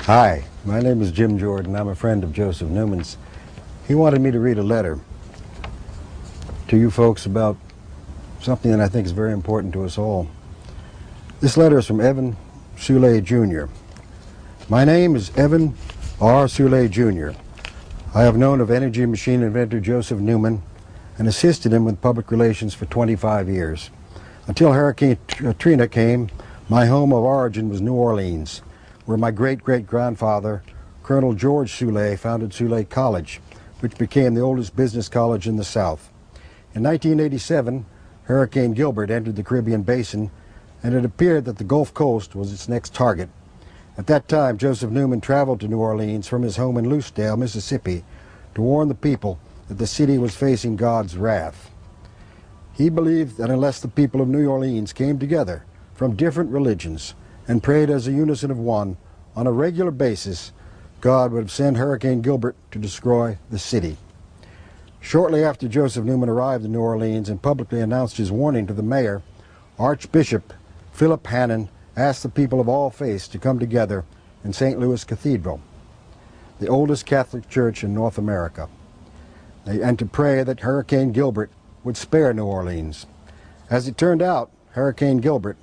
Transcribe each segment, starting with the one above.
Hi, my name is Jim Jordan. I'm a friend of Joseph Newman's. He wanted me to read a letter to you folks about something that I think is very important to us all. This letter is from Evan Soule Jr. My name is Evan R. Soule Jr. I have known of energy machine inventor Joseph Newman and assisted him with public relations for 25 years. Until Hurricane Katrina came, my home of origin was New Orleans, where my great-great-grandfather, Colonel George Soule, founded Soule College, which became the oldest business college in the South. In 1987, Hurricane Gilbert entered the Caribbean basin, and it appeared that the Gulf Coast was its next target. At that time, Joseph Newman traveled to New Orleans from his home in Lucedale, Mississippi, to warn the people that the city was facing God's wrath. He believed that unless the people of New Orleans came together from different religions and prayed as a unison of one on a regular basis, God would send Hurricane Gilbert to destroy the city. Shortly after Joseph Newman arrived in New Orleans and publicly announced his warning to the mayor, Archbishop Philip Hannon asked the people of all faiths to come together in St. Louis Cathedral, the oldest Catholic church in North America, and to pray that Hurricane Gilbert would spare New Orleans. As it turned out, Hurricane Gilbert,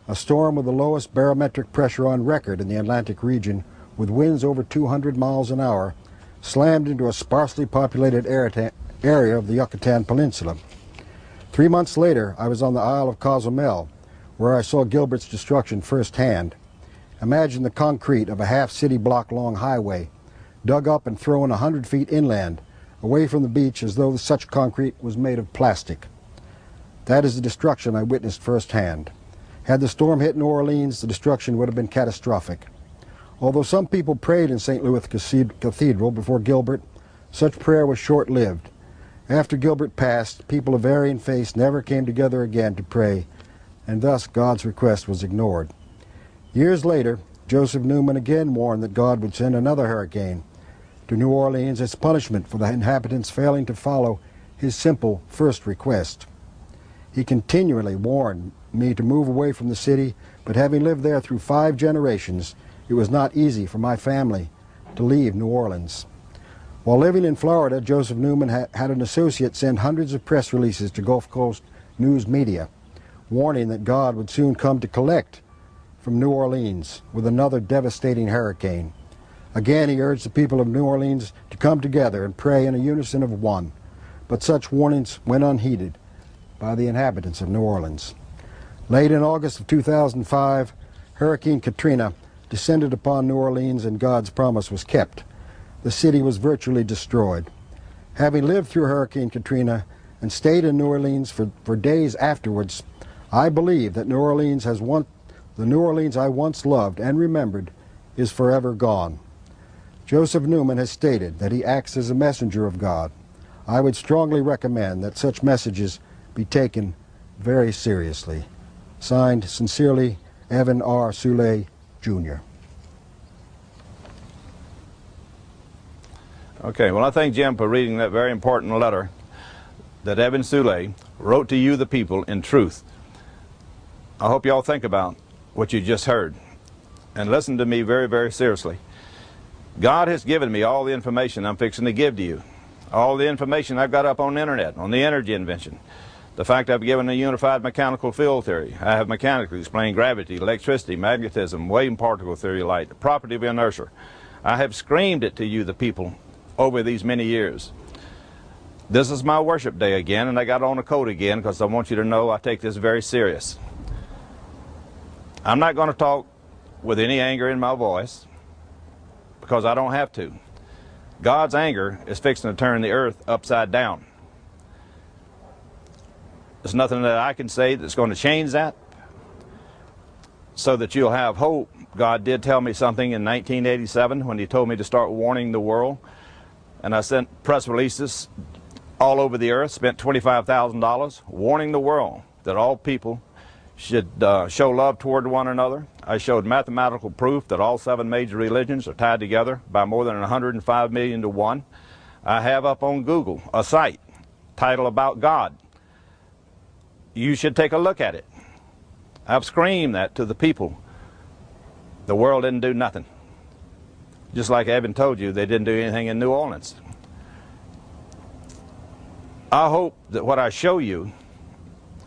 a storm with the lowest barometric pressure on record in the Atlantic region, with winds over 200 miles an hour, slammed into a sparsely populated area of the Yucatan Peninsula. 3 months later, I was on the Isle of Cozumel, where I saw Gilbert's destruction firsthand. Imagine the concrete of a half-city block long highway, dug up and thrown 100 feet inland, away from the beach as though such concrete was made of plastic. That is the destruction I witnessed firsthand. Had the storm hit New Orleans, the destruction would have been catastrophic. Although some people prayed in St. Louis Cathedral before Gilbert, such prayer was short-lived. After Gilbert passed, people of varying faiths never came together again to pray, and thus God's request was ignored. Years later, Joseph Newman again warned that God would send another hurricane to New Orleans as punishment for the inhabitants failing to follow his simple first request. He continually warned me to move away from the city, but having lived there through 5 generations, it was not easy for my family to leave New Orleans. While living in Florida, Joseph Newman had an associate send hundreds of press releases to Gulf Coast news media, warning that God would soon come to collect from New Orleans with another devastating hurricane. Again, he urged the people of New Orleans to come together and pray in a unison of one, but such warnings went unheeded by the inhabitants of New Orleans. Late in August of 2005, Hurricane Katrina descended upon New Orleans and God's promise was kept. The city was virtually destroyed. Having lived through Hurricane Katrina and stayed in New Orleans for days afterwards, I believe that the New Orleans I once loved and remembered is forever gone. Joseph Newman has stated that he acts as a messenger of God. I would strongly recommend that such messages be taken very seriously. Signed, sincerely, Evan R. Soule, Jr. Okay, well, I thank Jim for reading that very important letter that Evan Soule wrote to you, the people, in truth. I hope you all think about what you just heard and listen to me very, very seriously. God has given me all the information I'm fixing to give to you. All the information I've got up on the internet, on the energy invention. The fact I've given a unified mechanical field theory. I have mechanically explained gravity, electricity, magnetism, wave particle theory, light, the property of inertia. I have screamed it to you, the people, over these many years. This is my worship day again, and I got on a coat again because I want you to know I take this very serious. I'm not going to talk with any anger in my voice because I don't have to. God's anger is fixing to turn the earth upside down. There's nothing that I can say that's going to change that, so that you'll have hope. God did tell me something in 1987 when he told me to start warning the world, and I sent press releases all over the earth, spent $25,000 warning the world that all people should show love toward one another. I showed mathematical proof that all 7 major religions are tied together by more than 105 million to 1. I have up on Google a site titled About God. You should take a look at it. I've screamed that to the people. The world didn't do nothing. Just like Evan told you, they didn't do anything in New Orleans. I hope that what I show you,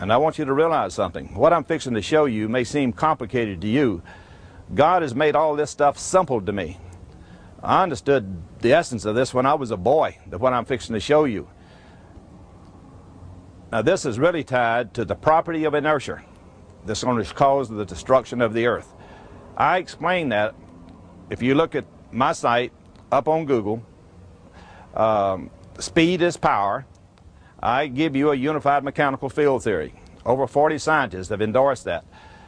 and I want you to realize something, what I'm fixing to show you may seem complicated to you. God has made all this stuff simple to me. I understood the essence of this when I was a boy, that what I'm fixing to show you. Now this is really tied to the property of inertia that's going to cause the destruction of the earth. I explain that if you look at my site up on Google, Speed is Power. I give you a unified mechanical field theory. Over 40 scientists have endorsed that.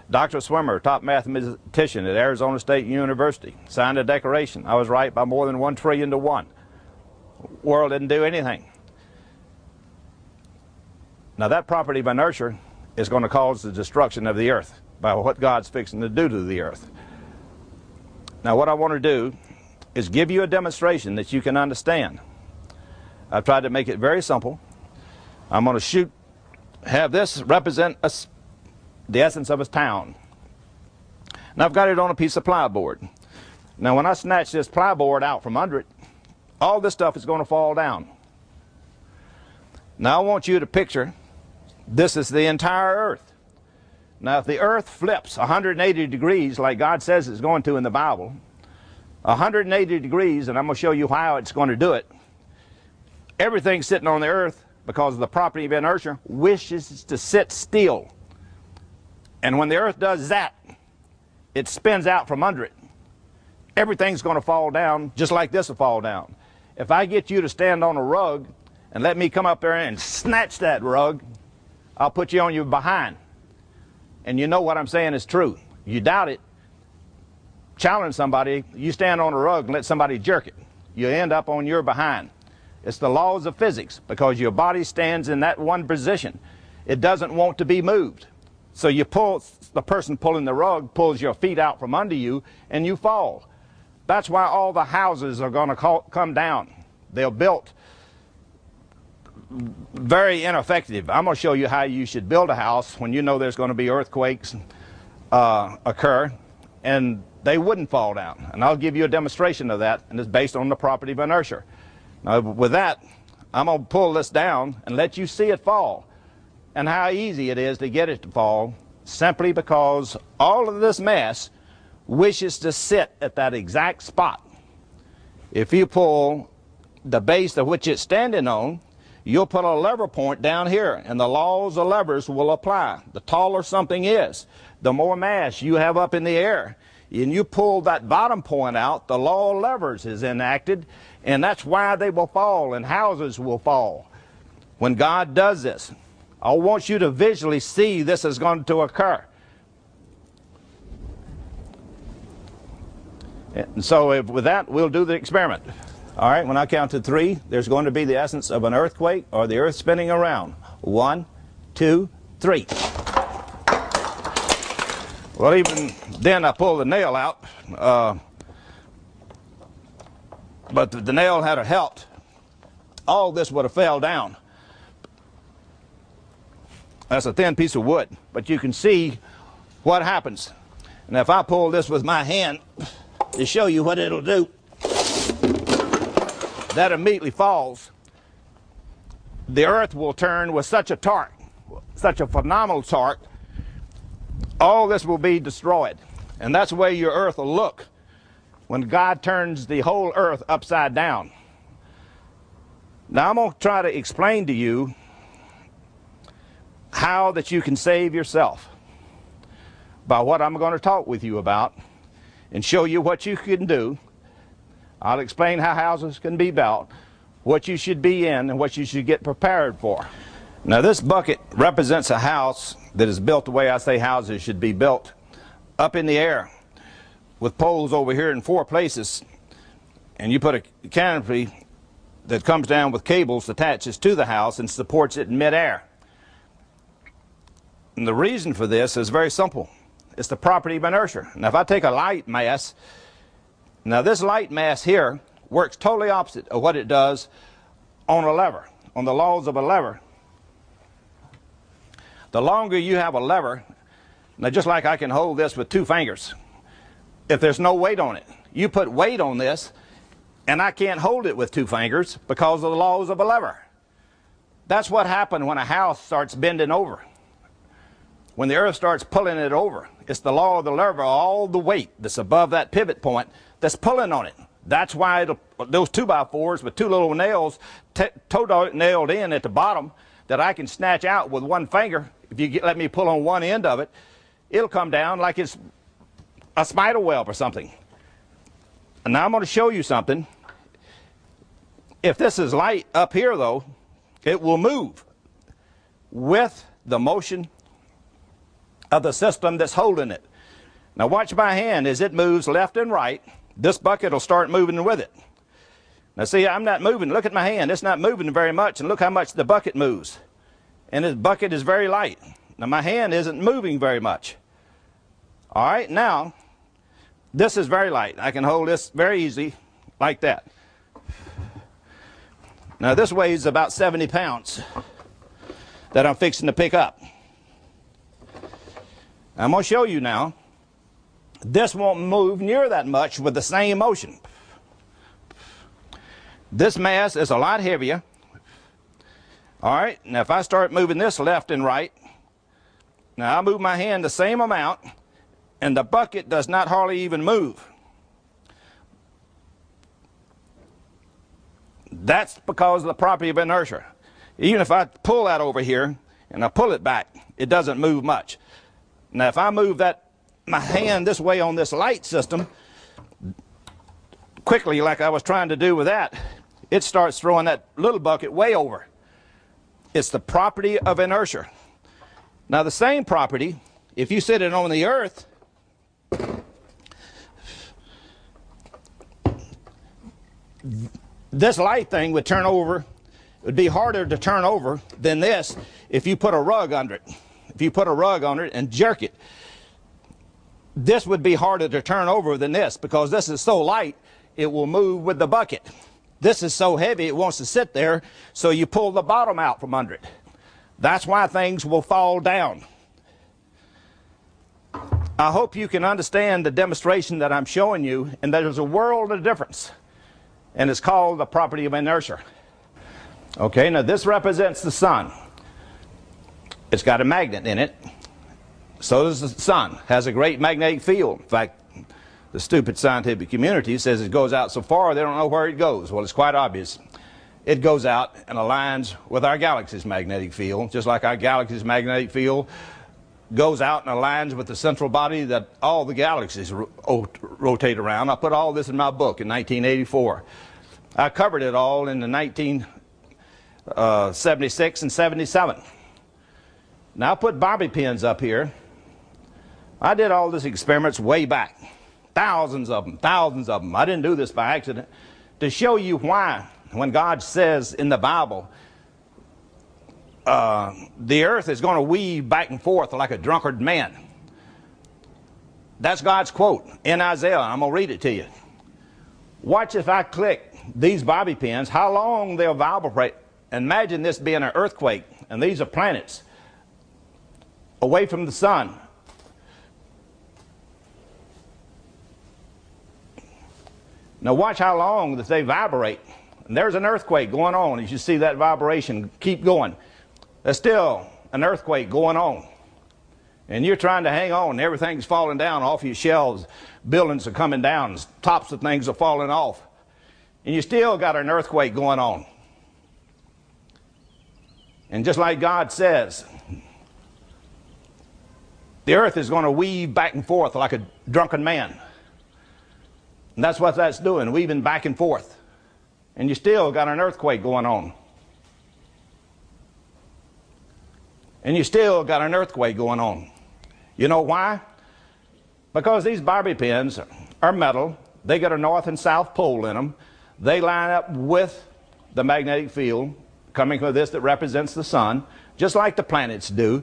Dr. Swimmer, top mathematician at Arizona State University, signed a declaration. I was right by more than 1 trillion to 1. World didn't do anything. Now that property of inertia is going to cause the destruction of the earth by what God's fixing to do to the earth. Now what I want to do is give you a demonstration that you can understand. I've tried to make it very simple. I'm going to have this represent the essence of a town. Now I've got it on a piece of plyboard. Now when I snatch this plyboard out from under it, all this stuff is going to fall down. Now I want you to picture this is the entire earth. Now if the earth flips 180 degrees like God says it's going to in the Bible, 180 degrees, and I'm going to show you how it's going to do it, everything sitting on the earth, because of the property of inertia, wishes to sit still. And when the earth does that, it spins out from under it. Everything's going to fall down just like this will fall down. If I get you to stand on a rug and let me come up there and snatch that rug, I'll put you on your behind. And you know what I'm saying is true. You doubt it, challenge somebody, you stand on a rug and let somebody jerk it. You end up on your behind. It's the laws of physics, because your body stands in that one position. It doesn't want to be moved. So you pull, the person pulling the rug pulls your feet out from under you and you fall. That's why all the houses are going to come down. They're built very ineffective. I'm going to show you how you should build a house when you know there's going to be earthquakes occur, and they wouldn't fall down. And I'll give you a demonstration of that, and it's based on the property of inertia. Now with that, I'm going to pull this down and let you see it fall, and how easy it is to get it to fall, simply because all of this mass wishes to sit at that exact spot. If you pull the base of which it's standing on, you'll put a lever point down here, and the laws of levers will apply. The taller something is, the more mass you have up in the air. And you pull that bottom point out, the law of levers is enacted, and that's why they will fall and houses will fall. When God does this, I want you to visually see this is going to occur. And so with that, we'll do the experiment. All right, when I count to 3, there's going to be the essence of an earthquake or the earth spinning around. 1, 2, 3. Well, even then I pulled the nail out, but if the nail had helped, all this would have fell down. That's a thin piece of wood, but you can see what happens. And if I pull this with my hand to show you what it'll do, that immediately falls. The earth will turn with such a torque, such a phenomenal torque, all this will be destroyed. And that's the way your earth will look when God turns the whole earth upside down. Now I'm going to try to explain to you how that you can save yourself by what I'm going to talk with you about, and show you what you can do. I'll explain how houses can be built, what you should be in, and what you should get prepared for. Now this bucket represents a house that is built the way I say houses should be built, up in the air with poles over here in 4 places, and you put a canopy that comes down with cables, attaches to the house, and supports it in midair. And the reason for this is very simple. It's the property of inertia. Now if I take a light mass, now this light mass here works totally opposite of what it does on a lever, on the laws of a lever. The longer you have a lever, now just like I can hold this with 2 fingers, if there's no weight on it, you put weight on this, and I can't hold it with 2 fingers because of the laws of a lever. That's what happens when a house starts bending over. When the earth starts pulling it over, it's the law of the lever, all the weight that's above that pivot point that's pulling on it. That's why those 2x4s with 2 little nails nailed in at the bottom that I can snatch out with 1 finger. If you let me pull on one end of it, it'll come down like it's a spider web or something. And now I'm going to show you something. If this is light up here, though, it will move with the motion of the system that's holding it. Now watch my hand as it moves left and right. This bucket will start moving with it. Now see, I'm not moving. Look at my hand. It's not moving very much, and look how much the bucket moves. And this bucket is very light. Now my hand isn't moving very much. All right, now this is very light. I can hold this very easy like that. Now this weighs about 70 pounds that I'm fixing to pick up. I'm going to show you now. This won't move near that much with the same motion. This mass is a lot heavier. All right, now if I start moving this left and right, now I move my hand the same amount, and the bucket does not hardly even move. That's because of the property of inertia. Even if I pull that over here and I pull it back, it doesn't move much. Now if I move my hand this way on this light system quickly like I was trying to do with that, it starts throwing that little bucket way over. It's the property of inertia. Now the same property, if you sit it on the earth, this light thing would turn over. It would be harder to turn over than this if you put a rug under it. If you put a rug under it and jerk it, this would be harder to turn over than this, because this is so light it will move with the bucket. This is so heavy it wants to sit there, so you pull the bottom out from under it. That's why things will fall down. I hope you can understand the demonstration that I'm showing you, and there's a world of difference, and it's called the property of inertia. Okay, now this represents the sun. It's got a magnet in it. So does the sun. Has a great magnetic field. In fact, the stupid scientific community says it goes out so far they don't know where it goes. Well, it's quite obvious. It goes out and aligns with our galaxy's magnetic field, just like our galaxy's magnetic field goes out and aligns with the central body that all the galaxies rotate around. I put all this in my book in 1984. I covered it all in the 1976 and 77. Now I put bobby pins up here. I did all these experiments way back. Thousands of them, thousands of them. I didn't do this by accident. To show you why, when God says in the Bible, the earth is going to weave back and forth like a drunkard man. That's God's quote in Isaiah. I'm going to read it to you. Watch if I click these bobby pins, how long they'll vibrate. Imagine this being an earthquake, and these are planets away from the sun. Now watch how long that they vibrate. And there's an earthquake going on. As you see that vibration keep going, there's still an earthquake going on. And you're trying to hang on. Everything's falling down off your shelves. Buildings are coming down. Tops of things are falling off. And you still got an earthquake going on. And just like God says, the earth is going to weave back and forth like a drunken man. And that's what that's doing, weaving back and forth. And you still got an earthquake going on. And you still got an earthquake going on. You know why? Because these bobby pins are metal. They got a north and south pole in them. They line up with the magnetic field coming from this that represents the sun, just like the planets do.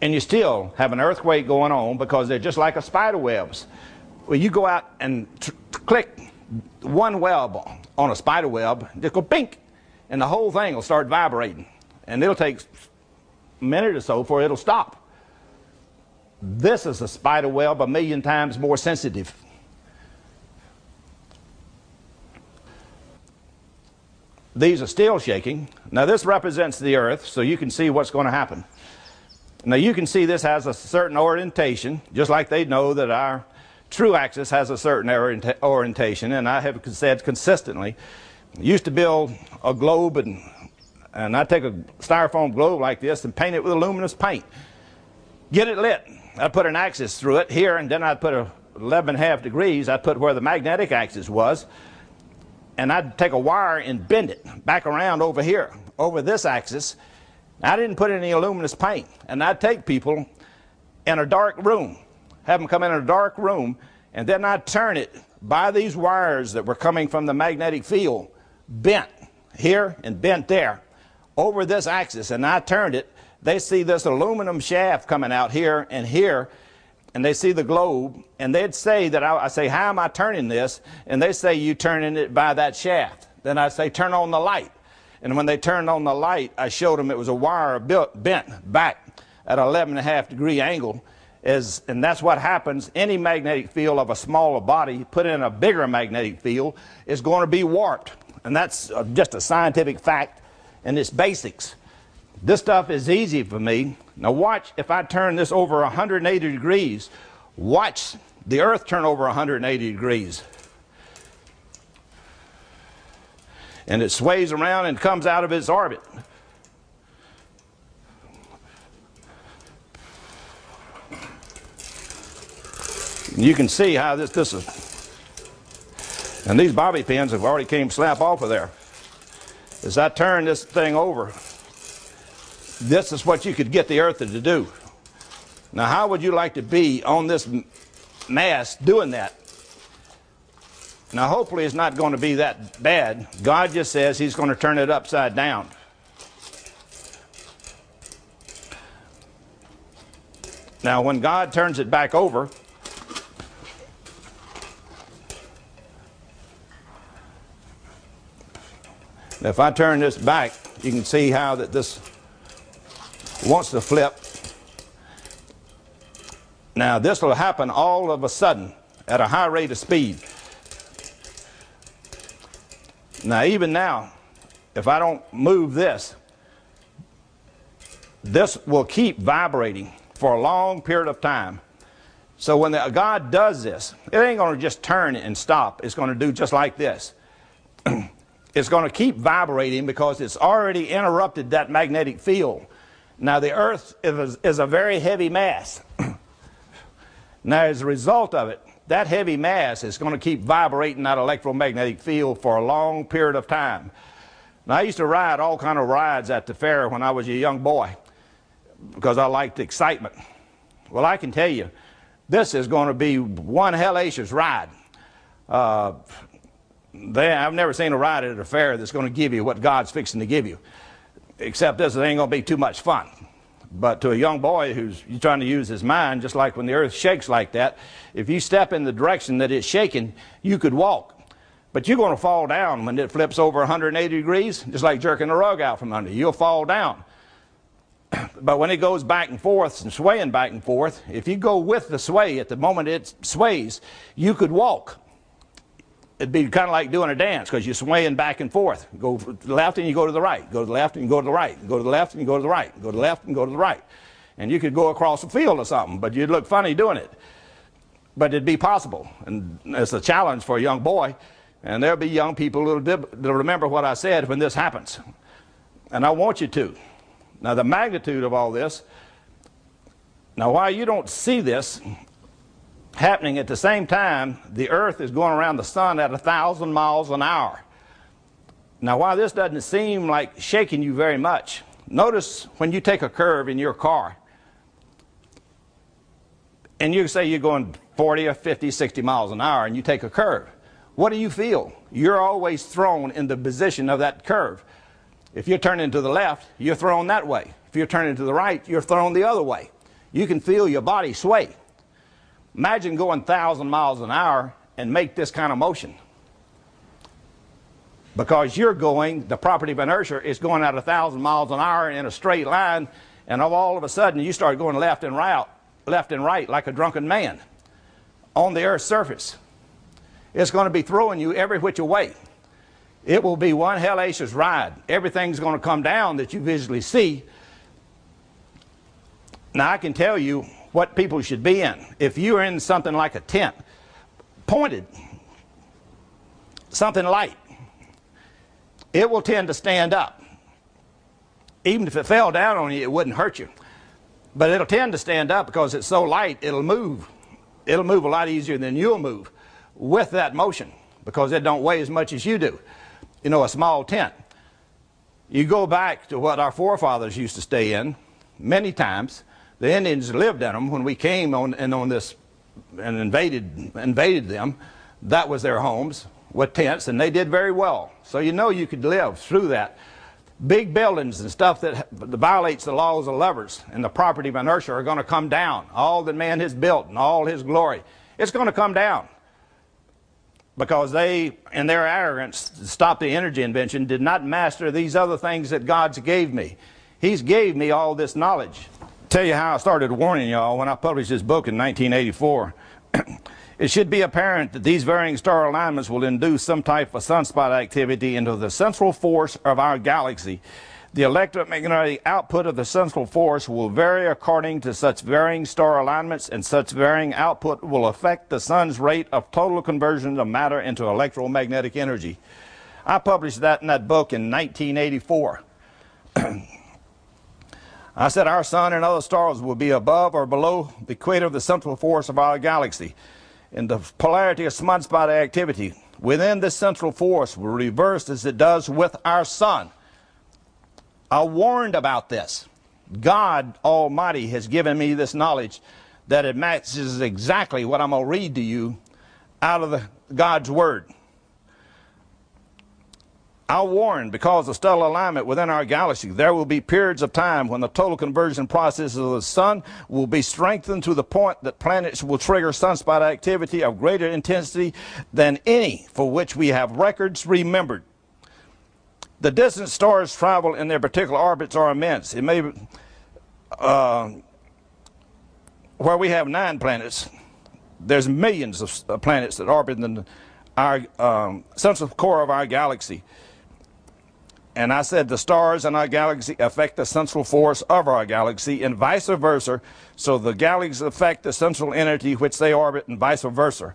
And you still have an earthquake going on because they're just like a spider webs. Well, you go out and click one web on a spider web, just go pink, and the whole thing will start vibrating. And it'll take a minute or so before it'll stop. This is a spider web 1,000,000 times more sensitive. These are still shaking. Now this represents the earth, so you can see what's going to happen. Now you can see this has a certain orientation, just like they know that our true axis has a certain orientation, and I have said consistently, I used to build a globe, and I'd take a styrofoam globe like this and paint it with a luminous paint. Get it lit. I'd put an axis through it here, and then I'd put a 11.5 degrees, I'd put where the magnetic axis was, and I'd take a wire and bend it back around over here, over this axis. I didn't put any luminous paint, and I'd take people in a dark room, have them come in a dark room, and then I'd turn it by these wires that were coming from the magnetic field, bent here and bent there, over this axis, and I turned it. They see this aluminum shaft coming out here, and they see the globe, and they'd say that I say, how am I turning this? And they say, you turning it by that shaft. Then I say, turn on the light. And when they turned on the light, I showed them it was a wire bent back at an 11.5 degree angle. And that's what happens. Any magnetic field of a smaller body put in a bigger magnetic field is going to be warped. And that's just a scientific fact, and it's basics. This stuff is easy for me. Now watch, if I turn this over 180 degrees, watch the earth turn over 180 degrees. And it sways around and comes out of its orbit. And you can see how this is. And these bobby pins have already came slap off of there. As I turn this thing over, this is what you could get the earth to do. Now how would you like to be on this mass doing that? Now hopefully it's not going to be that bad. God just says he's going to turn it upside down. Now when God turns it back over, if I turn this back, you can see how that this wants to flip. Now this will happen all of a sudden at a high rate of speed. Now even now, if I don't move this, this will keep vibrating for a long period of time. So when God does this, it ain't going to just turn and stop. It's going to do just like this. It's going to keep vibrating because it's already interrupted that magnetic field. Now the earth is a very heavy mass. Now as a result of it, that heavy mass is going to keep vibrating that electromagnetic field for a long period of time. Now I used to ride all kind of rides at the fair when I was a young boy because I liked excitement. Well, I can tell you, this is going to be one hellacious ride. I've never seen a ride at a fair that's going to give you what God's fixing to give you. Except this ain't going to be too much fun. But to a young boy who's trying to use his mind, just like when the earth shakes like that, if you step in the direction that it's shaking, you could walk. But you're going to fall down when it flips over 180 degrees, just like jerking the rug out from under you. You'll fall down. But when it goes back and forth and swaying back and forth, if you go with the sway at the moment it sways, you could walk. It'd be kind of like doing a dance because you're swaying back and forth. You go to the left and you go to the right. Go to the left and you go to the right. Go to the left and you go to the right. Go to the left and go to the right. And you could go across a field or something, but you'd look funny doing it. But it'd be possible. And it's a challenge for a young boy. And there'll be young people that'll remember what I said when this happens. And I want you to. Now the magnitude of all this. Now why you don't see this happening at the same time, the earth is going around the sun at 1,000 miles an hour. Now why this doesn't seem like shaking you very much, notice when you take a curve in your car and you say you're going 40 or 50, 60 miles an hour and you take a curve, what do you feel? You're always thrown in the position of that curve. If you're turning to the left, you're thrown that way. If you're turning to the right, you're thrown the other way. You can feel your body sway. Imagine going 1,000 miles an hour and make this kind of motion. Because you're going, the property of inertia is going at 1,000 miles an hour in a straight line, and all of a sudden you start going left and right, left and right like a drunken man on the earth's surface. It's going to be throwing you every which way. It will be one hellacious ride. Everything's going to come down that you visually see. Now, I can tell you what people should be in. If you're in something like a tent, pointed, something light, it will tend to stand up. Even if it fell down on you, it wouldn't hurt you. But it'll tend to stand up because it's so light, it'll move. It'll move a lot easier than you'll move with that motion because it don't weigh as much as you do. You know, a small tent. You go back to what our forefathers used to stay in many times. The Indians lived in them when we came on this and invaded them. That was their homes with tents, and they did very well. So you know you could live through that. Big buildings and stuff that violates the laws of levers and the property of inertia are going to come down. All that man has built and all his glory, it's going to come down. Because they, in their arrogance, to stop the energy invention, did not master these other things that God's gave me. He's gave me all this knowledge. Tell you how I started warning y'all when I published this book in 1984. It should be apparent that these varying star alignments will induce some type of sunspot activity into the central force of our galaxy. The electromagnetic output of the central force will vary according to such varying star alignments, and such varying output will affect the sun's rate of total conversion of matter into electromagnetic energy. I published that in that book in 1984. I said our sun and other stars will be above or below the equator of the central force of our galaxy. And the polarity of sunspot activity within this central force will reverse as it does with our sun. I warned about this. God Almighty has given me this knowledge that it matches exactly what I'm going to read to you out of God's Word. I warned, because of stellar alignment within our galaxy, there will be periods of time when the total conversion process of the sun will be strengthened to the point that planets will trigger sunspot activity of greater intensity than any for which we have records remembered. The distance stars travel in their particular orbits are immense. It may be, where we have 9 planets, there's millions of planets that orbit in our central core of our galaxy. And I said the stars in our galaxy affect the central force of our galaxy and vice versa. So the galaxies affect the central entity which they orbit and vice versa.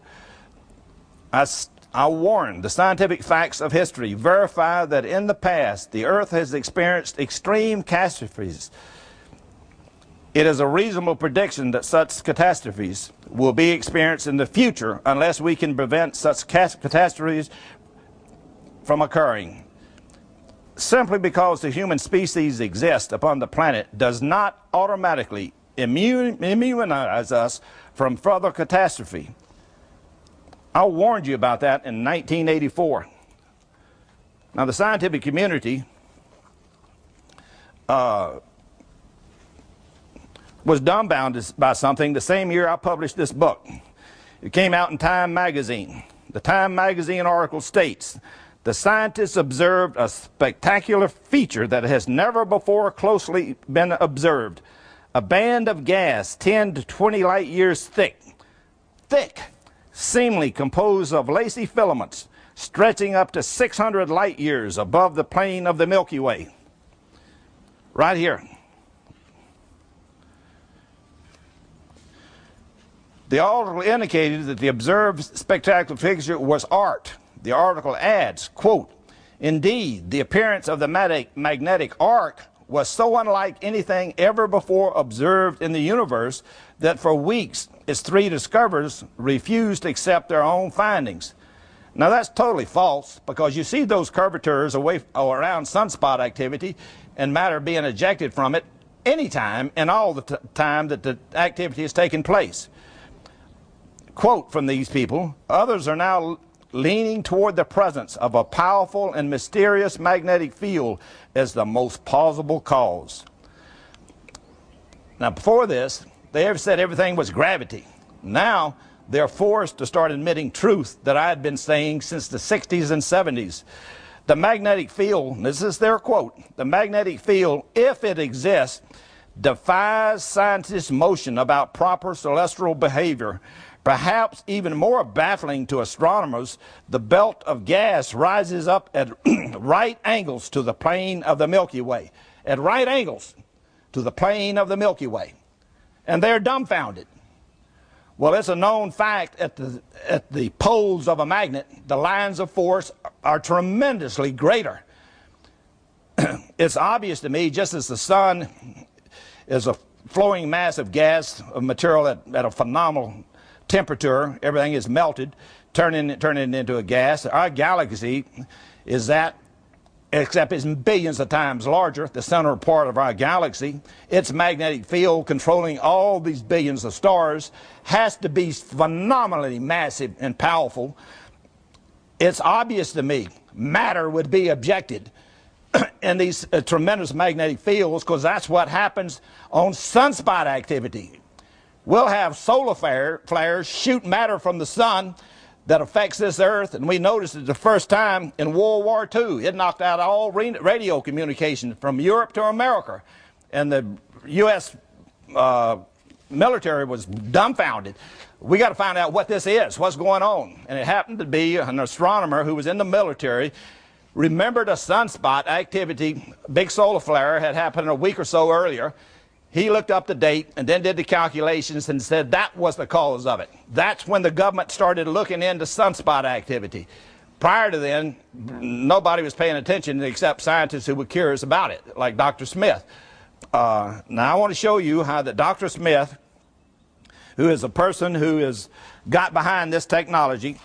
I warned the scientific facts of history verify that in the past the Earth has experienced extreme catastrophes. It is a reasonable prediction that such catastrophes will be experienced in the future unless we can prevent such catastrophes from occurring. Simply because the human species exists upon the planet does not automatically immunize us from further catastrophe. I warned you about that in 1984. Now, the scientific community was dumbfounded by something the same year I published this book. It came out in Time magazine. The Time magazine article states, "The scientists observed a spectacular feature that has never before closely been observed. A band of gas 10 to 20 light years thick, seemingly composed of lacy filaments, stretching up to 600 light years above the plane of the Milky Way." Right here. The article indicated that the observed spectacular figure was art. The article adds, quote, "Indeed, the appearance of the magnetic arc was so unlike anything ever before observed in the universe that for weeks its 3 discoverers refused to accept their own findings." Now that's totally false, because you see those curvatures away or around sunspot activity and matter being ejected from it anytime and all the time that the activity is taking place. Quote from these people, "Others are now leaning toward the presence of a powerful and mysterious magnetic field as the most plausible cause." Now, before this, they have said everything was gravity. Now, they're forced to start admitting truth that I had been saying since the 60s and 70s. The magnetic field, this is their quote, "the magnetic field, if it exists, defies scientists' notion about proper celestial behavior. Perhaps even more baffling to astronomers, the belt of gas rises up at right angles to the plane of the Milky Way. At right angles to the plane of the Milky Way. And they're dumbfounded. Well, it's a known fact at the poles of a magnet, the lines of force are tremendously greater. It's obvious to me, just as the sun is a flowing mass of gas, of material at a phenomenal temperature, everything is melted, turning it into a gas. Our galaxy is that, except it's billions of times larger, the center part of our galaxy. Its magnetic field controlling all these billions of stars has to be phenomenally massive and powerful. It's obvious to me matter would be ejected in these tremendous magnetic fields, because that's what happens on sunspot activity. We'll have solar flares shoot matter from the sun that affects this earth, and we noticed it the first time in World War II. It knocked out all radio communication from Europe to America, and the U.S. Military was dumbfounded. We got to find out what this is, what's going on. And it happened to be an astronomer who was in the military, remembered a sunspot activity, big solar flare had happened a week or so earlier. He looked up the date and then did the calculations and said that was the cause of it. That's when the government started looking into sunspot activity. Prior to then, nobody was paying attention except scientists who were curious about it, like Dr. Smith. Now I want to show you how that Dr. Smith, who is a person who has got behind this technology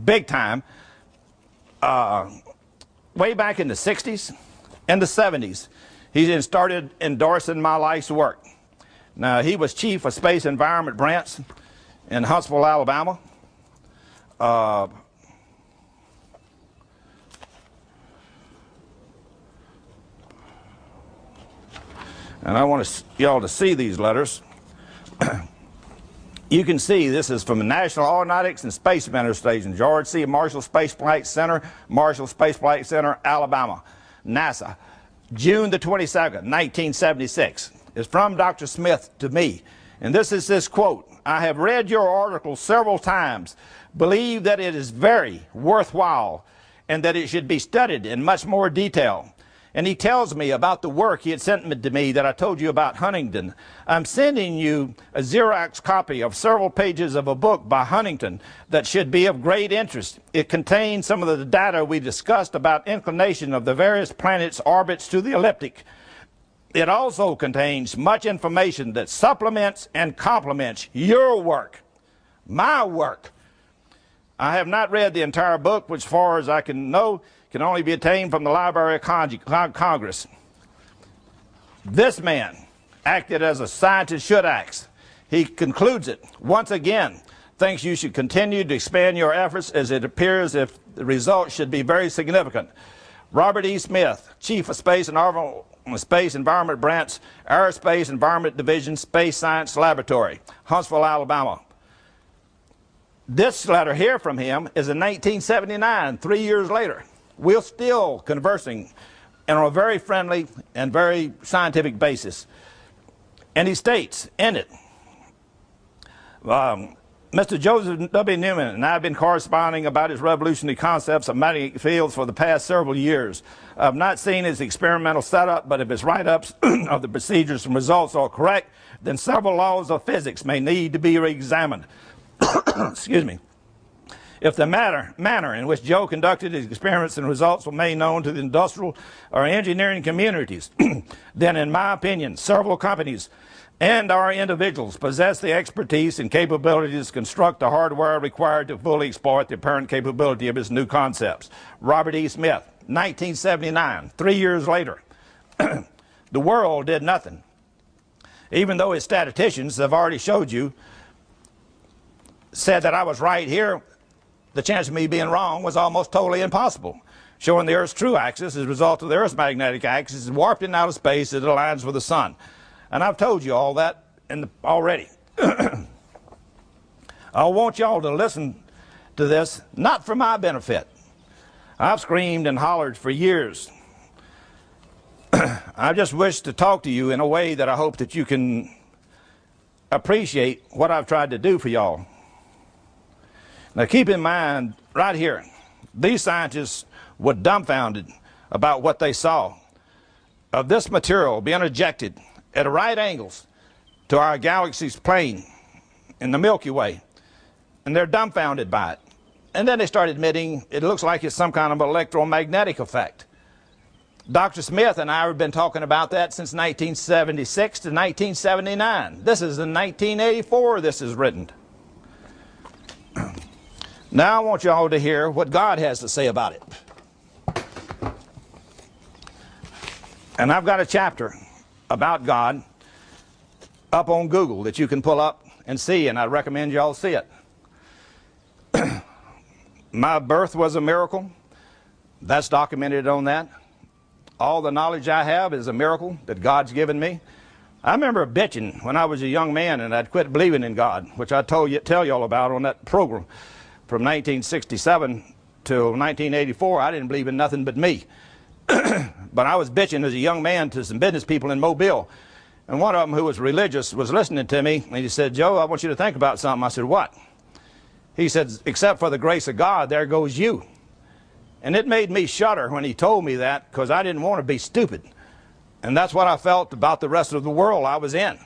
big time, way back in the 60s and the 70s, he started endorsing my life's work. Now, he was chief of Space Environment Branch in Huntsville, Alabama. And I want y'all to see these letters. You can see this is from the National Aeronautics and Space Administration, George C. Marshall Space Flight Center, Marshall Space Flight Center, Alabama, NASA, June the 22nd, 1976. It's from Dr. Smith to me. And this is this quote: "I have read your article several times, believe that it is very worthwhile, and that it should be studied in much more detail." And he tells me about the work he had sent to me that I told you about Huntington. I'm sending you a Xerox copy of several pages of a book by Huntington that should be of great interest. It contains some of the data we discussed about inclination of the various planets' orbits to the ecliptic. It also contains much information that supplements and complements your work, my work. I have not read the entire book, which, as far as I can know, can only be obtained from the Library of Congress. This man acted as a scientist should act. He concludes it, once again, thinks you should continue to expand your efforts, as it appears if the results should be very significant. Robert E. Smith, Chief of Space Environment Branch, Aerospace Environment Division, Space Science Laboratory, Huntsville, Alabama. This letter here from him is in 1979, 3 years later. We're still conversing on a very friendly and very scientific basis. And he states in it, Mr. Joseph W. Newman and I have been corresponding about his revolutionary concepts of magnetic fields for the past several years. I've not seen his experimental setup, but if his write-ups of the procedures and results are correct, then several laws of physics may need to be re-examined. Excuse me. If the manner in which Joe conducted his experiments and results were made known to the industrial or engineering communities, then in my opinion, several companies and our individuals possess the expertise and capabilities to construct the hardware required to fully exploit the apparent capability of his new concepts. Robert E. Smith, 1979, 3 years later. The world did nothing. Even though his statisticians have already showed you, said that I was right here, the chance of me being wrong was almost totally impossible. Showing the Earth's true axis as a result of the Earth's magnetic axis is warped in outer space as it aligns with the sun. And I've told you all that already. I want y'all to listen to this, not for my benefit. I've screamed and hollered for years. I just wish to talk to you in a way that I hope that you can appreciate what I've tried to do for y'all. Now keep in mind, right here, these scientists were dumbfounded about what they saw of this material being ejected at right angles to our galaxy's plane in the Milky Way. And they're dumbfounded by it. And then they start admitting it looks like it's some kind of electromagnetic effect. Dr. Smith and I have been talking about that since 1976 to 1979. This is in 1984 this is written. Now I want you all to hear what God has to say about it. And I've got a chapter about God up on Google that you can pull up and see, and I recommend you all see it. My birth was a miracle. That's documented on that. All the knowledge I have is a miracle that God's given me. I remember bitching when I was a young man and I'd quit believing in God, which I tell y'all about on that program. From 1967 to 1984, I didn't believe in nothing but me. But I was bitching as a young man to some business people in Mobile. And one of them who was religious was listening to me, and he said, "Joe, I want you to think about something." I said, "What?" He said, "Except for the grace of God, there goes you." And it made me shudder when he told me that, because I didn't want to be stupid. And that's what I felt about the rest of the world I was in.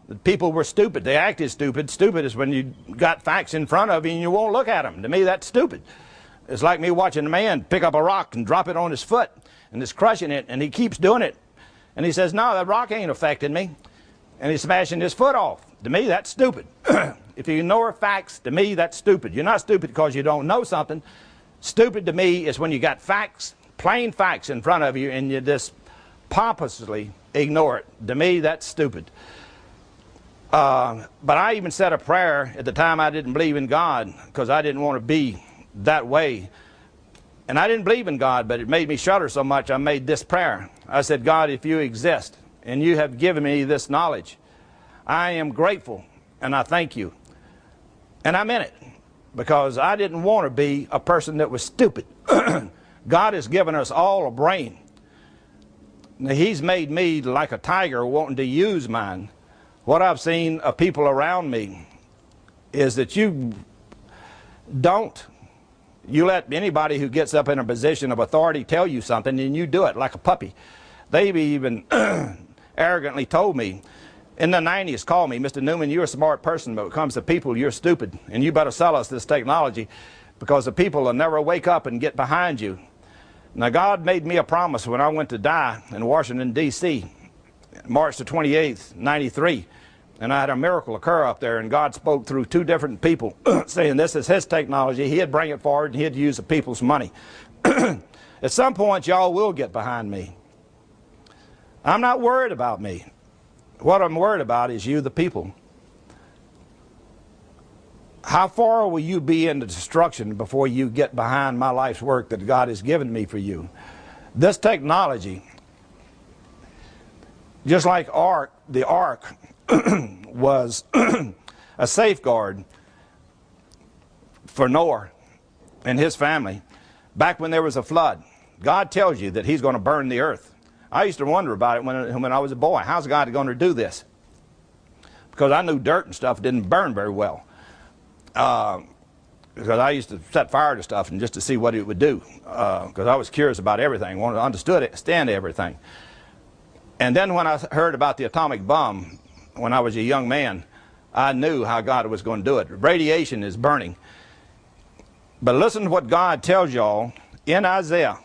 The people were stupid. They acted stupid. Stupid is when you got facts in front of you and you won't look at them. To me, that's stupid. It's like me watching a man pick up a rock and drop it on his foot, and he's crushing it, and he keeps doing it. And he says, "No, that rock ain't affecting me." And he's smashing his foot off. To me, that's stupid. If you ignore facts, to me, that's stupid. You're not stupid because you don't know something. Stupid to me is when you got facts, plain facts in front of you, and you just pompously ignore it. To me, that's stupid. But I even said a prayer at the time I didn't believe in God, because I didn't want to be that way. And I didn't believe in God, but it made me shudder so much I made this prayer. I said, "God, if you exist and you have given me this knowledge, I am grateful and I thank you." And I meant it, because I didn't want to be a person that was stupid. God has given us all a brain. Now, He's made me like a tiger wanting to use mine. What I've seen of people around me is that you let anybody who gets up in a position of authority tell you something, and you do it like a puppy. They've even arrogantly told me in the 90s, called me, "Mr. Newman, you're a smart person, but when it comes to people, you're stupid, and you better sell us this technology, because the people will never wake up and get behind you." Now, God made me a promise when I went to die in Washington, D.C., March the 28th, 93. And I had a miracle occur up there, and God spoke through two different people saying this is His technology. He'd bring it forward, and He'd use the people's money. At some point, y'all will get behind me. I'm not worried about me. What I'm worried about is you, the people. How far will you be into destruction before you get behind my life's work that God has given me for you? This technology, just like the ark was a safeguard for Noah and his family back when there was a flood. God tells you that He's going to burn the earth. I used to wonder about it when I was a boy. How's God going to do this? Because I knew dirt and stuff didn't burn very well. Because I used to set fire to stuff and just to see what it would do. Because I was curious about everything, wanted to understand everything. And then when I heard about the atomic bomb, when I was a young man, I knew how God was going to do it. Radiation is burning. But listen to what God tells y'all in Isaiah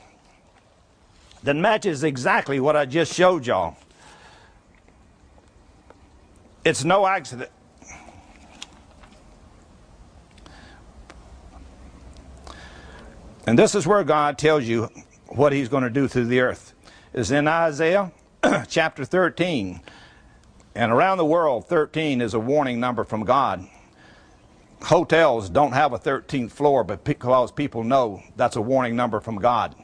that matches exactly what I just showed y'all. It's no accident. And this is where God tells you what He's going to do through the earth. It's in Isaiah chapter 13. And around the world, 13 is a warning number from God. Hotels don't have a 13th floor, but because people know that's a warning number from God.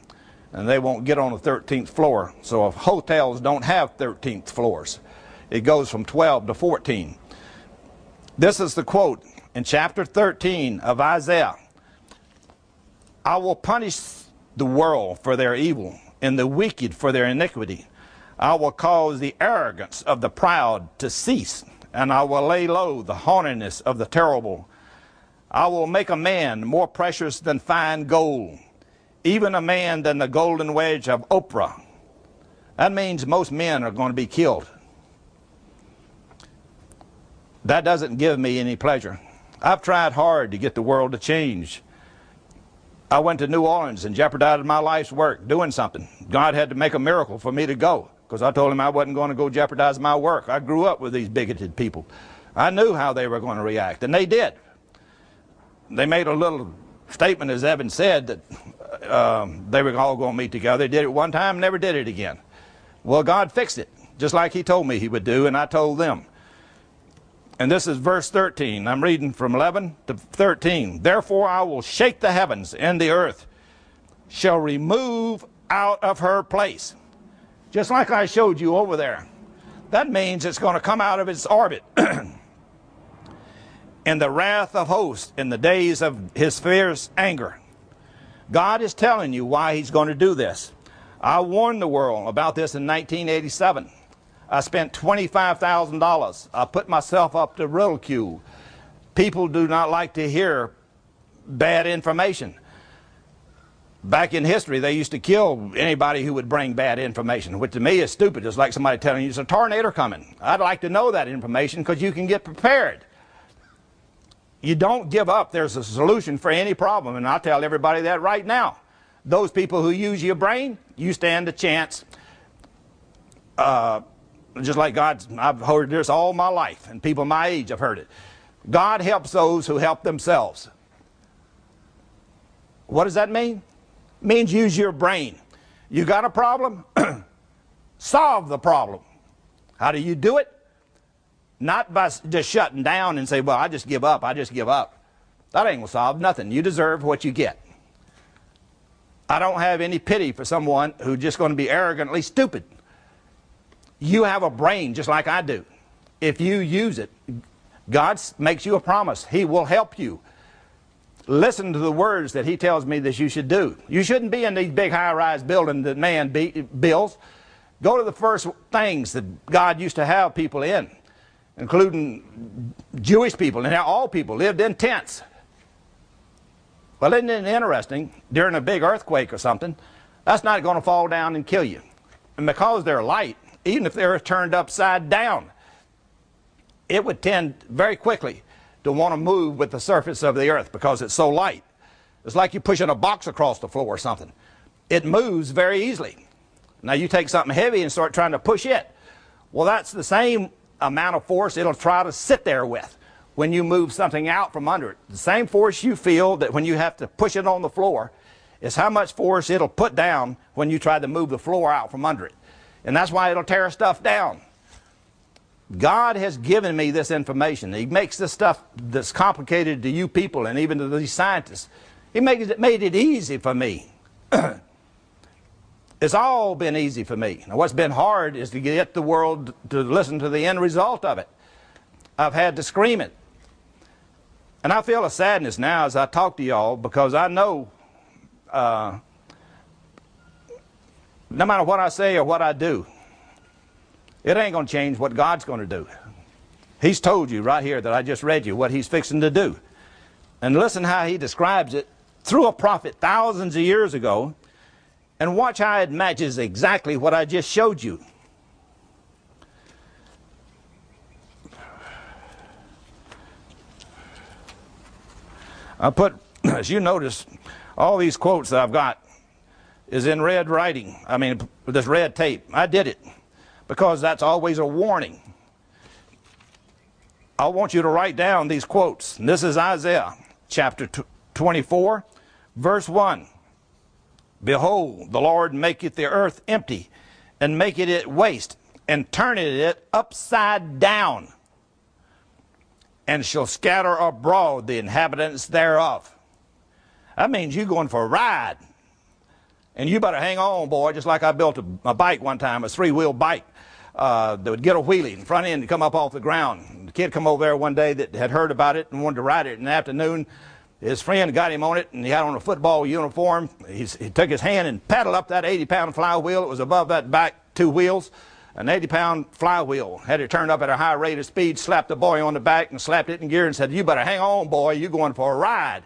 And they won't get on the 13th floor. So if hotels don't have 13th floors, it goes from 12 to 14. This is the quote in chapter 13 of Isaiah. "I will punish the world for their evil and the wicked for their iniquity. I will cause the arrogance of the proud to cease, and I will lay low the haughtiness of the terrible. I will make a man more precious than fine gold, even a man than the golden wedge of Oprah. That means most men are going to be killed. That doesn't give me any pleasure. I've tried hard to get the world to change. I went to New Orleans and jeopardized my life's work doing something. God had to make a miracle for me to go, because I told him I wasn't going to go jeopardize my work. I grew up with these bigoted people. I knew how they were going to react, and they did. They made a little statement, as Evan said, that they were all going to meet together. They did it one time, never did it again. Well, God fixed it, just like he told me he would do, and I told them. And this is verse 13. I'm reading from 11 to 13. Therefore I will shake the heavens, and the earth shall remove out of her place. Just like I showed you over there. That means it's going to come out of its orbit. In the wrath of hosts, in the days of his fierce anger. God is telling you why he's going to do this. I warned the world about this in 1987. I spent $25,000. I put myself up to ridicule. People do not like to hear bad information. Back in history, they used to kill anybody who would bring bad information, which to me is stupid. It's like somebody telling you there's a tornado coming. I'd like to know that information because you can get prepared. You don't give up. There's a solution for any problem, and I'll tell everybody that right now. Those people who use your brain, you stand a chance. Just like I've heard this all my life, and people my age have heard it. God helps those who help themselves. What does that mean? It means use your brain. You got a problem? Solve the problem. How do you do it? Not by just shutting down and say, well, I just give up, I just give up. That ain't going to solve nothing. You deserve what you get. I don't have any pity for someone who's just going to be arrogantly stupid. You have a brain just like I do. If you use it, God makes you a promise. He will help you. Listen to the words that he tells me that you should do. You shouldn't be in these big high-rise buildings that man builds. Go to the first things that God used to have people in, including Jewish people, and now all people lived in tents. Well, isn't it interesting, during a big earthquake or something, that's not going to fall down and kill you. And because they're light, even if they're turned upside down, it would tend very quickly to want to move with the surface of the earth because it's so light. It's like you're pushing a box across the floor or something. It moves very easily. Now you take something heavy and start trying to push it. Well, that's the same amount of force it'll try to sit there with when you move something out from under it. The same force you feel that when you have to push it on the floor is how much force it'll put down when you try to move the floor out from under it. And that's why it'll tear stuff down. God has given me this information. He makes this stuff that's complicated to you people and even to these scientists. He made it easy for me. It's all been easy for me. Now what's been hard is to get the world to listen to the end result of it. I've had to scream it. And I feel a sadness now as I talk to y'all because I know no matter what I say or what I do, it ain't going to change what God's going to do. He's told you right here that I just read you what he's fixing to do. And listen how he describes it through a prophet thousands of years ago, and watch how it matches exactly what I just showed you. I put, as you notice, all these quotes that I've got is in red writing. I mean, this red tape. I did it because that's always a warning. I want you to write down these quotes. And this is Isaiah chapter 24, verse 1. Behold, the Lord maketh the earth empty, and maketh it waste, and turneth it upside down, and shall scatter abroad the inhabitants thereof. That means you're going for a ride. And you better hang on, boy, just like I built a bike one time, a three-wheel bike that would get a wheelie and front end to come up off the ground. The kid come over there one day that had heard about it and wanted to ride it in the afternoon. His friend got him on it, and he had on a football uniform. He took his hand and paddled up that 80-pound flywheel. It was above that back 2 wheels, an 80-pound flywheel. Had it turned up at a high rate of speed, slapped the boy on the back and slapped it in gear and said, "You better hang on, boy, you're going for a ride."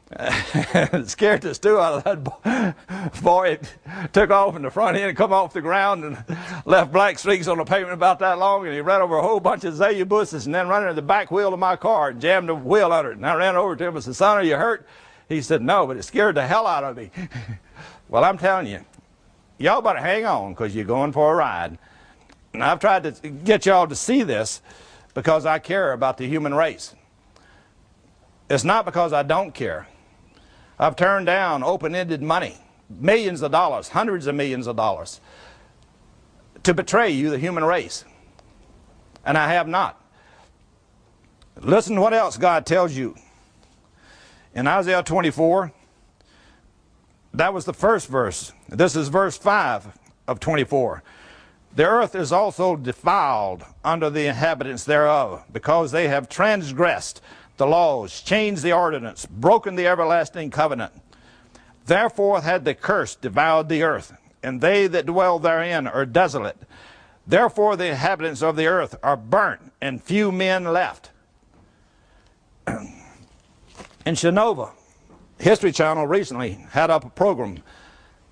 It scared the stew out of that boy. It took off in the front end and come off the ground and left black streaks on the pavement about that long, and he ran over a whole bunch of azalea bushes and then ran into the back wheel of my car and jammed the wheel under it. And I ran over to him and said, "Son, are you hurt?" He said, "No, but it scared the hell out of me." Well, I'm telling you, y'all better hang on, because you're going for a ride. And I've tried to get y'all to see this because I care about the human race. It's not because I don't care. I've turned down open-ended money, millions of dollars, hundreds of millions of dollars, to betray you, the human race. And I have not. Listen to what else God tells you. In Isaiah 24, that was the first verse. This is verse 5 of 24. "The earth is also defiled under the inhabitants thereof, because they have transgressed the laws, changed the ordinance, broken the everlasting covenant. Therefore had the curse devoured the earth, and they that dwell therein are desolate. Therefore the inhabitants of the earth are burnt, and few men left." In Shenova, History Channel recently had up a program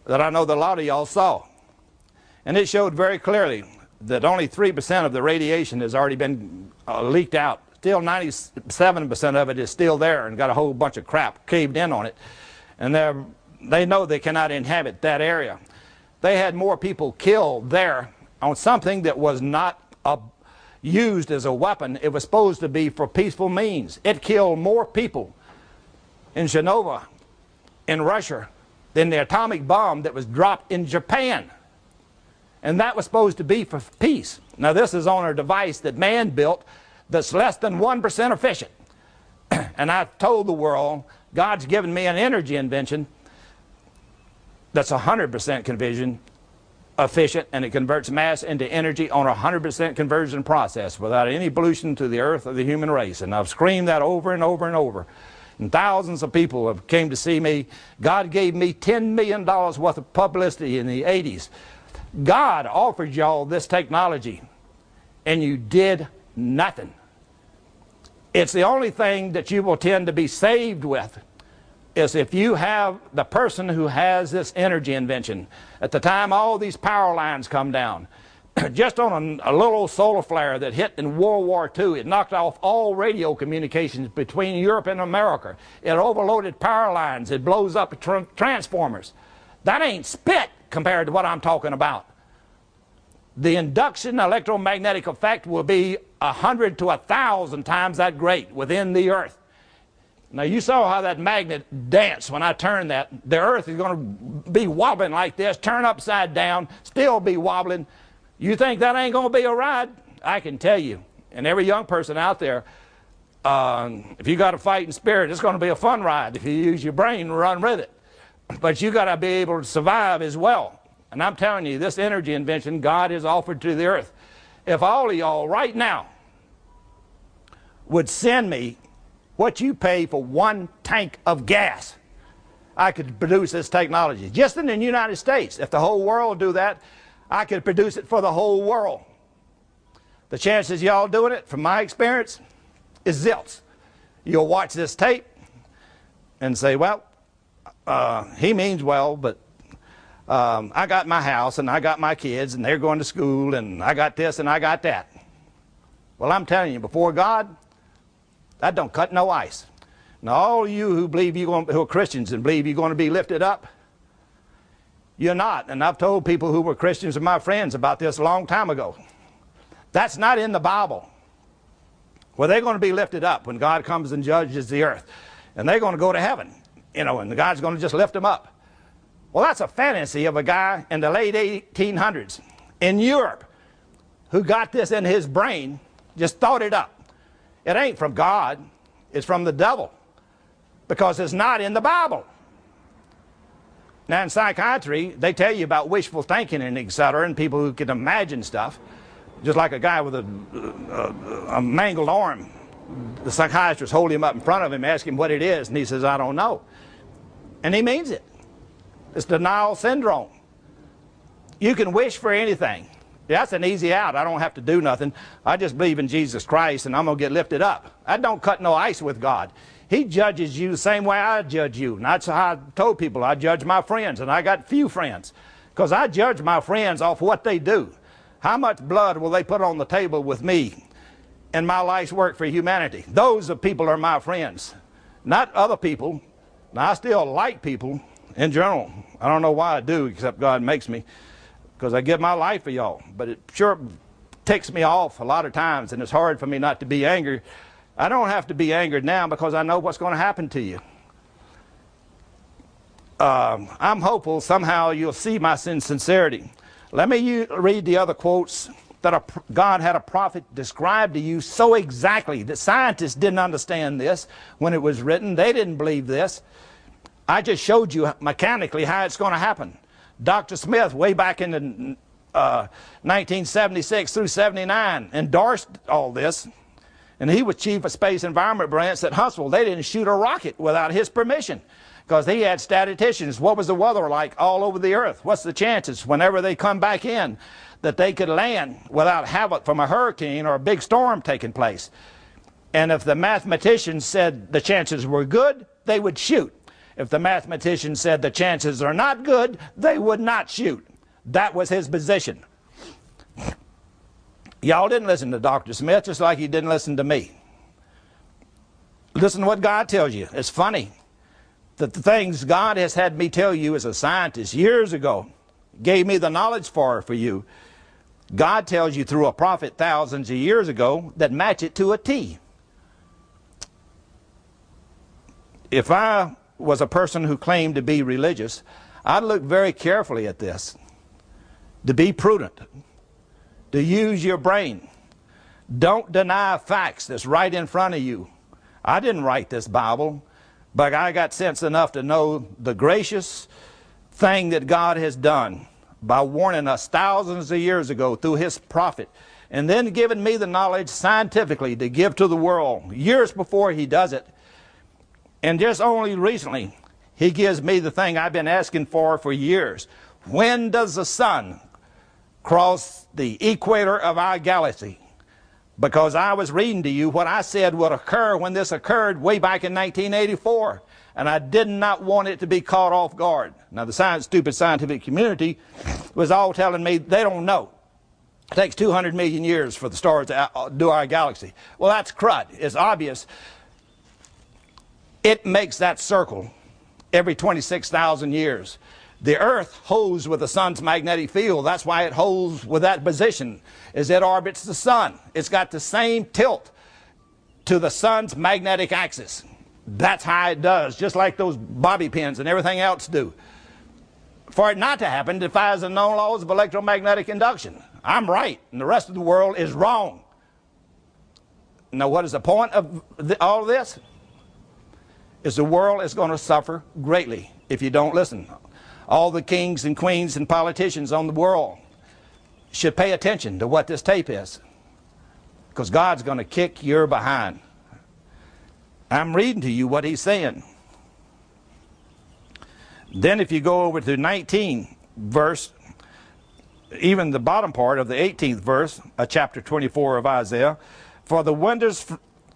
that I know that a lot of y'all saw. And it showed very clearly that only 3% of the radiation has already been leaked out. Still 97% of it is still there and got a whole bunch of crap caved in on it. And they know they cannot inhabit that area. They had more people killed there on something that was not used as a weapon. It was supposed to be for peaceful means. It killed more people in Shenova, in Russia, than the atomic bomb that was dropped in Japan. And that was supposed to be for peace. Now this is on a device that man built that's less than 1% efficient. And I've told the world, God's given me an energy invention that's 100% efficient, and it converts mass into energy on a 100% conversion process without any pollution to the earth or the human race. And I've screamed that over and over and over. And thousands of people have came to see me. God gave me $10 million worth of publicity in the 80s. God offered y'all this technology, and you did nothing. It's the only thing that you will tend to be saved with, is if you have the person who has this energy invention. At the time all these power lines come down, just on a little old solar flare that hit in World War II, it knocked off all radio communications between Europe and America. It overloaded power lines. It blows up transformers. That ain't spit compared to what I'm talking about. The induction electromagnetic effect will be 100 to 1,000 times that great within the earth. Now you saw how that magnet danced when I turned that. The earth is going to be wobbling like this, turn upside down, still be wobbling. You think that ain't going to be a ride? I can tell you. And every young person out there, if you got a fighting spirit, it's going to be a fun ride if you use your brain to run with it. But you got to be able to survive as well. And I'm telling you, this energy invention God has offered to the earth. If all of y'all right now would send me what you pay for 1 tank of gas, I could produce this technology. Just in the United States, if the whole world do that, I could produce it for the whole world. The chances y'all doing it, from my experience, is zilch. You'll watch this tape and say, well, he means well, but I got my house and I got my kids and they're going to school and I got this and I got that. Well, I'm telling you, before God, that don't cut no ice. Now, all you who believe who are Christians and believe you're going to be lifted up, you're not. And I've told people who were Christians and my friends about this a long time ago. That's not in the Bible. Well, they're going to be lifted up when God comes and judges the earth. And they're going to go to heaven, and God's going to just lift them up. Well, that's a fantasy of a guy in the late 1800s in Europe who got this in his brain, just thought it up. It ain't from God, it's from the devil, because it's not in the Bible. Now, in psychiatry, they tell you about wishful thinking and etc., and people who can imagine stuff, just like a guy with a mangled arm. The psychiatrist hold him up in front of him, ask him what it is, and he says, I don't know. And he means it. It's denial syndrome. You can wish for anything. That's an easy out. I don't have to do nothing. I just believe in Jesus Christ and I'm going to get lifted up. I don't cut no ice with God. He judges you the same way I judge you. And that's how I told people I judge my friends, and I got few friends. Because I judge my friends off what they do. How much blood will they put on the table with me in my life's work for humanity? Those people are my friends, not other people. Now, I still like people in general. I don't know why I do, except God makes me, because I give my life for y'all. But it sure ticks me off a lot of times, and it's hard for me not to be angry. I don't have to be angered now because I know what's going to happen to you. I'm hopeful somehow you'll see my sincerity. Let me read the other quotes that God had a prophet describe to you so exactly that scientists didn't understand this when it was written. They didn't believe this. I just showed you mechanically how it's going to happen. Dr. Smith, way back in the 1976 through 79, endorsed all this. And he was chief of space environment branch at Huntsville. They didn't shoot a rocket without his permission because he had statisticians. What was the weather like all over the earth? What's the chances whenever they come back in that they could land without havoc from a hurricane or a big storm taking place? And if the mathematicians said the chances were good, they would shoot. If the mathematicians said the chances are not good, they would not shoot. That was his position. Y'all didn't listen to Dr. Smith just like you didn't listen to me. Listen to what God tells you. It's funny that the things God has had me tell you as a scientist years ago, gave me the knowledge for you. God tells you through a prophet thousands of years ago that match it to a T. If I was a person who claimed to be religious, I'd look very carefully at this. To be prudent. To use your brain. Don't deny facts that's right in front of you. I didn't write this Bible, but I got sense enough to know the gracious thing that God has done by warning us thousands of years ago through his prophet, and then giving me the knowledge scientifically to give to the world years before he does it. And just only recently, he gives me the thing I've been asking for years. When does the sun cross the equator of our galaxy? Because I was reading to you what I said would occur when this occurred way back in 1984. And I did not want it to be caught off guard. Now the stupid scientific community was all telling me they don't know. It takes 200 million years for the stars to do our galaxy. Well, that's crud. It's obvious. It makes that circle every 26,000 years. The earth holds with the sun's magnetic field. That's why it holds with that position, as it orbits the sun. It's got the same tilt to the sun's magnetic axis. That's how it does, just like those bobby pins and everything else do. For it not to happen defies the known laws of electromagnetic induction. I'm right, and the rest of the world is wrong. Now, what is the point of all of this? Is the world is going to suffer greatly if you don't listen. All the kings and queens and politicians on the world should pay attention to what this tape is, because God's going to kick your behind. I'm reading to you what he's saying. Then if you go over to 19 verse, even the bottom part of the 18th verse, chapter 24 of Isaiah, for the windows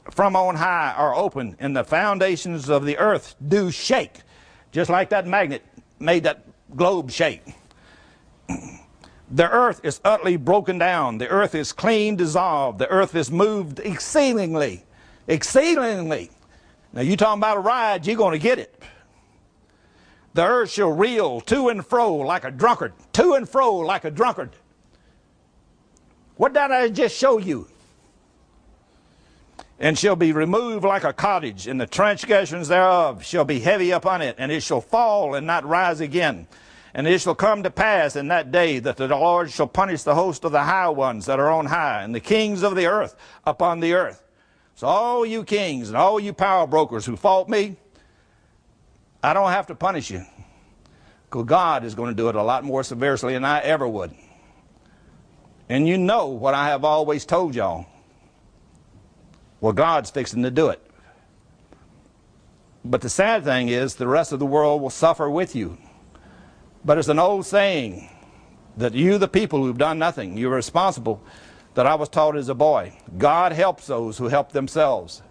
from on high are open, and the foundations of the earth do shake, just like that magnet made that globe shake. The earth is utterly broken down. The earth is clean dissolved. The earth is moved exceedingly. Exceedingly. Now you talking about a ride, you're going to get it. The earth shall reel to and fro like a drunkard. To and fro like a drunkard. What did I just show you? And shall be removed like a cottage, and the transgressions thereof shall be heavy upon it, and it shall fall and not rise again. And it shall come to pass in that day that the Lord shall punish the host of the high ones that are on high, and the kings of the earth upon the earth. So all you kings and all you power brokers who fought me, I don't have to punish you, because God is going to do it a lot more severely than I ever would. And you know what I have always told y'all. Well, God's fixing to do it. But the sad thing is the rest of the world will suffer with you. But it's an old saying that you, the people who've done nothing, you're responsible, that I was taught as a boy. God helps those who help themselves.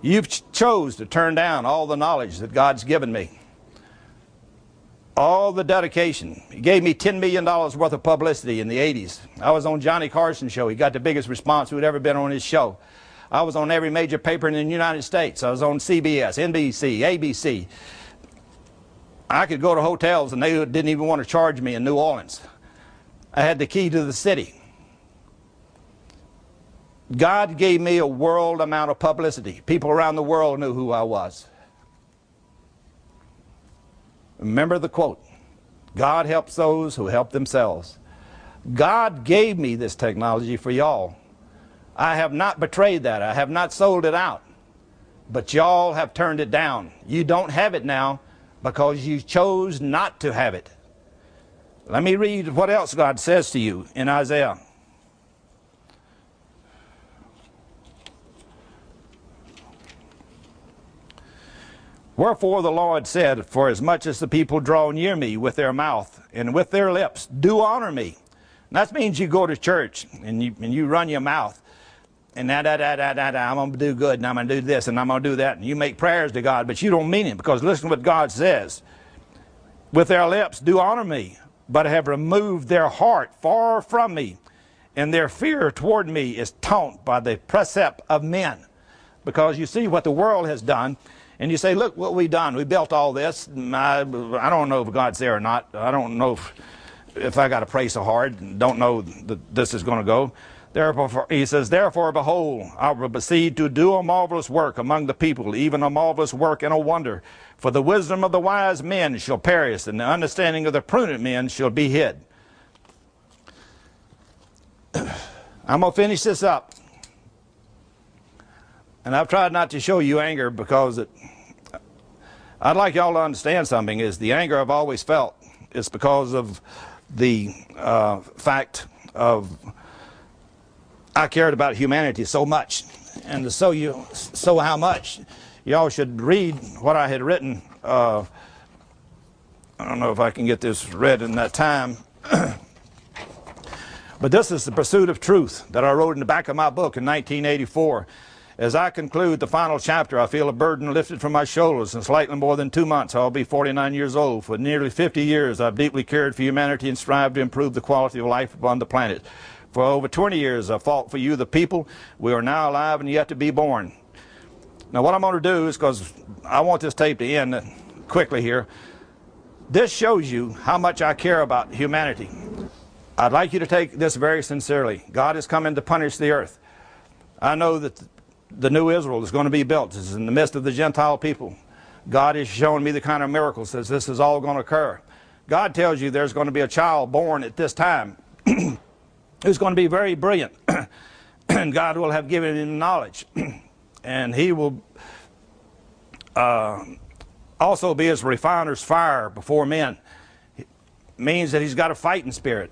You've chose to turn down all the knowledge that God's given me. All the dedication. He gave me $10 million worth of publicity in the 80s. I was on Johnny Carson's show. He got the biggest response who'd ever been on his show. I was on every major paper in the United States. I was on CBS, NBC, ABC. I could go to hotels and they didn't even want to charge me in New Orleans. I had the key to the city. God gave me a world amount of publicity. People around the world knew who I was. Remember the quote, God helps those who help themselves. God gave me this technology for y'all. I have not betrayed that. I have not sold it out. But y'all have turned it down. You don't have it now because you chose not to have it. Let me read what else God says to you in Isaiah. Wherefore the Lord said, for as much as the people draw near me with their mouth and with their lips do honor me. And that means you go to church and you run your mouth. And I'm going to do good, and I'm going to do this, and I'm going to do that. And you make prayers to God, but you don't mean it, because listen to what God says. With their lips do honor me, but have removed their heart far from me. And their fear toward me is taunt by the precept of men. Because you see what the world has done. And you say, look what we've done. We built all this. I don't know if God's there or not. I don't know if I got to pray so hard. Don't know that this is going to go. Therefore, he says, therefore, behold, I will proceed to do a marvelous work among the people, even a marvelous work and a wonder. For the wisdom of the wise men shall perish, and the understanding of the prudent men shall be hid. I'm going to finish this up. And I've tried not to show you anger because I'd like y'all to understand something, is the anger I've always felt is because of the fact of I cared about humanity so much. And to show you how much, y'all should read what I had written. I don't know if I can get this read in that time. But this is the pursuit of truth that I wrote in the back of my book in 1984. As I conclude the final chapter, I feel a burden lifted from my shoulders. In slightly more than 2 months, I'll be 49 years old. For nearly 50 years, I've deeply cared for humanity and strived to improve the quality of life upon the planet. For over 20 years, I've fought for you, the people. We are now alive and yet to be born. Now, what I'm going to do is, because I want this tape to end quickly here, this shows you how much I care about humanity. I'd like you to take this very sincerely. God is coming to punish the earth. I know that the new Israel is going to be built. It's in the midst of the Gentile people. God is showing me the kind of miracles that this is all going to occur. God tells you there's going to be a child born at this time who's going to be very brilliant. And God will have given him knowledge. And he will also be as refiner's fire before men. It means that he's got a fighting spirit.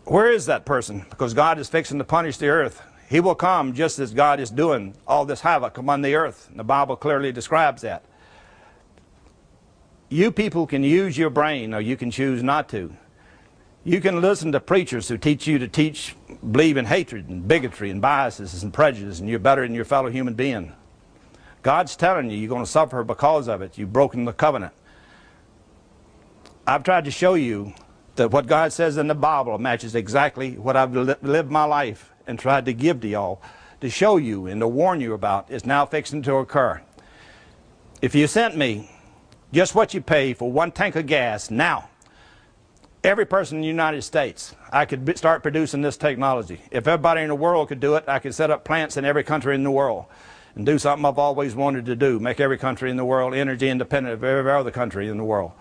Where is that person? Because God is fixing to punish the earth. He will come just as God is doing all this havoc among the earth. And the Bible clearly describes that. You people can use your brain, or you can choose not to. You can listen to preachers who teach you to believe in hatred and bigotry and biases and prejudice, and you're better than your fellow human being. God's telling you you're going to suffer because of it. You've broken the covenant. I've tried to show you that what God says in the Bible matches exactly what I've lived my life and tried to give to y'all, to show you and to warn you about is now fixing to occur. If you sent me just what you pay for 1 tank of gas now, every person in the United States, I could start producing this technology. If everybody in the world could do it, I could set up plants in every country in the world and do something I've always wanted to do, make every country in the world energy independent of every other country in the world.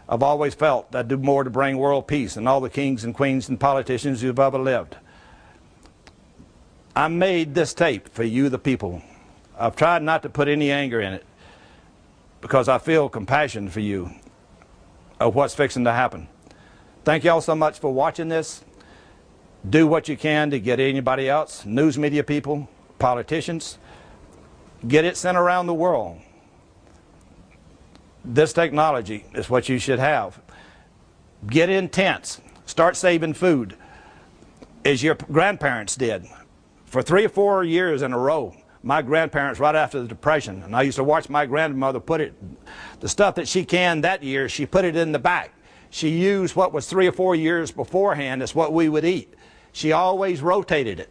I've always felt I'd do more to bring world peace than all the kings and queens and politicians who've ever lived. I made this tape for you, the people. I've tried not to put any anger in it because I feel compassion for you of what's fixing to happen. Thank you all so much for watching this. Do what you can to get anybody else, news media people, politicians, get it sent around the world. This technology is what you should have. Get in tents. Start saving food, as your grandparents did. For 3 or 4 years in a row, my grandparents, right after the Depression, and I used to watch my grandmother put it, the stuff that she canned that year, she put it in the back. She used what was 3 or 4 years beforehand as what we would eat. She always rotated it.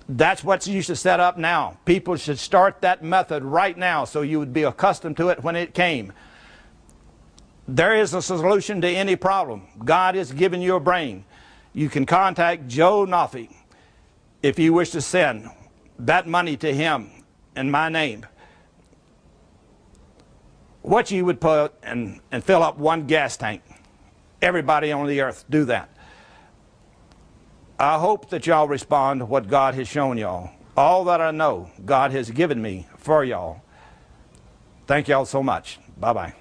That's what you should set up now. People should start that method right now so you would be accustomed to it when it came. There is a solution to any problem. God has given you a brain. You can contact Joe Noffe if you wish to send that money to him in my name. What you would put and fill up 1 gas tank. Everybody on the earth do that. I hope that y'all respond to what God has shown y'all. All that I know, God has given me for y'all. Thank y'all so much. Bye-bye.